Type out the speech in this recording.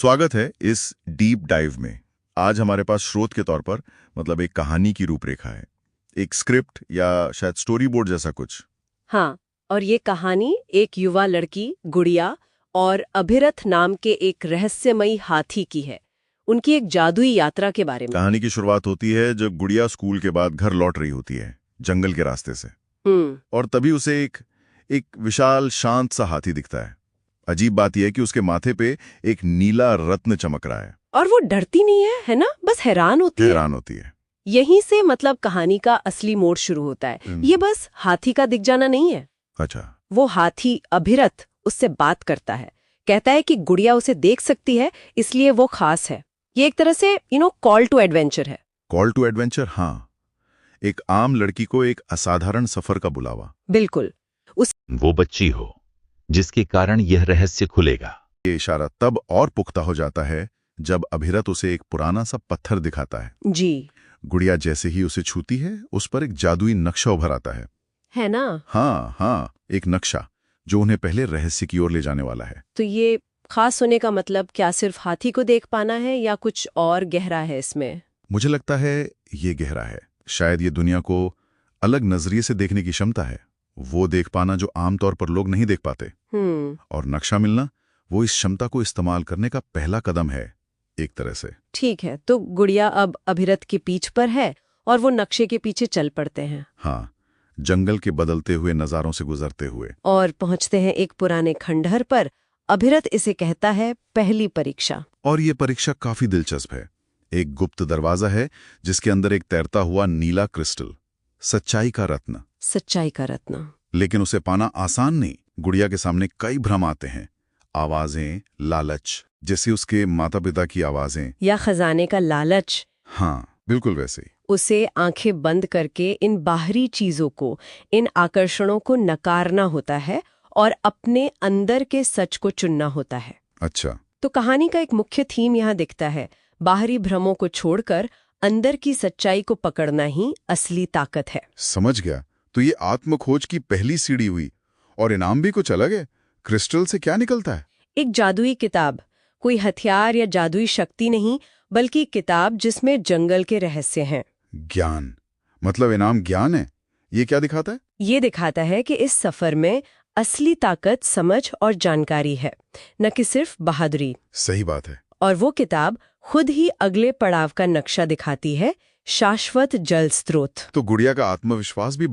स्वागत है इस डीप डाइव में। आज हमारे पास स्रोत के तौर पर मतलब एक कहानी की रूपरेखा है, एक स्क्रिप्ट या शायद स्टोरी बोर्ड जैसा कुछ। हाँ, और ये कहानी एक युवा लड़की गुड़िया और अभिरथ नाम के एक रहस्यमयी हाथी की है। उनकी एक जादुई यात्रा के बारे में। कहानी की शुरुआत होती है जब गुड़िया स्कूल के बाद घर लौट रही होती है, जंगल के रास्ते से। और तभी उसे एक विशाल शांत सा हाथी दिखता है। अजीब बात यह है कि उसके माथे पे एक नीला रत्न चमक रहा है। और वो डरती नहीं है ना, बस हैरान होती है। यहीं से मतलब कहानी का असली मोड़ शुरू होता है। ये बस हाथी का दिख जाना नहीं है। अच्छा। वो हाथी अभिरथ उससे बात करता है, कहता है कि गुड़िया उसे देख सकती है, इसलिए वो खास है। ये एक तरह से कॉल टू एडवेंचर है। कॉल टू एडवेंचर, हाँ। एक आम लड़की को एक असाधारण सफर का बुलावा। बिल्कुल। वो बच्ची हो जिसके कारण यह रहस्य खुलेगा। ये इशारा तब और पुख्ता हो जाता है जब अभिरथ उसे एक पुराना सा पत्थर दिखाता है। जी। गुड़िया जैसे ही उसे छूती है, उस पर एक जादुई नक्शा उभर आता है ना? हाँ, एक नक्शा जो उन्हें पहले रहस्य की ओर ले जाने वाला है। तो ये खास होने का मतलब क्या सिर्फ हाथी को देख पाना है या कुछ और गहरा है इसमें? मुझे लगता है ये गहरा है। शायद ये दुनिया को अलग नजरिए से देखने की क्षमता है, वो देख पाना जो आमतौर पर लोग नहीं देख पाते। और नक्शा मिलना वो इस क्षमता को इस्तेमाल करने का पहला कदम है, एक तरह से। ठीक है, तो गुड़िया अब अभिरथ की पीठ पर है और वो नक्शे के पीछे चल पड़ते हैं। हाँ, जंगल के बदलते हुए नजारों से गुजरते हुए और पहुंचते हैं एक पुराने खंडहर पर। अभिरथ इसे कहता है पहली परीक्षा। और ये परीक्षा काफी दिलचस्प है। एक गुप्त दरवाजा है जिसके अंदर एक तैरता हुआ नीला क्रिस्टल, सच्चाई का रत्न। सच्चाई का रत्न। लेकिन उसे पाना आसान नहीं। गुड़िया के सामने कई भ्रम आते हैं, आवाजें, लालच, जैसे उसके माता पिता की आवाजें या खजाने का लालच। हाँ, बिल्कुल वैसे ही। उसे आंखें बंद करके इन बाहरी चीजों को, इन आकर्षणों को नकारना होता है और अपने अंदर के सच को चुनना होता है। अच्छा। तो कहानी का एक मुख्य थीम यहाँ दिखता है, बाहरी भ्रमों को छोड़कर अंदर की सच्चाई को पकड़ना ही असली ताकत है। समझ गया। तो ये आत्मखोज की पहली सीढ़ी हुई और इनाम भी कुछ अलग है। क्रिस्टल से क्या निकलता है? एक जादुई किताब, कोई हथियार या जादुई शक्ति नहीं, बल्कि किताब जिसमें जंगल के रहस्य हैं। ज्ञान, मतलब इनाम ज्ञान है। ये क्या दिखाता है? ये दिखाता है कि इस सफर में असली ताकत समझ और जानकारी है, न कि सिर्फ बहादुरी। सही बात है। और वो किताब खुद ही अगले पड़ाव का नक्शा दिखाती है, शाश्वत जल स्रोत। तो गुड़िया का आत्मविश्वास भी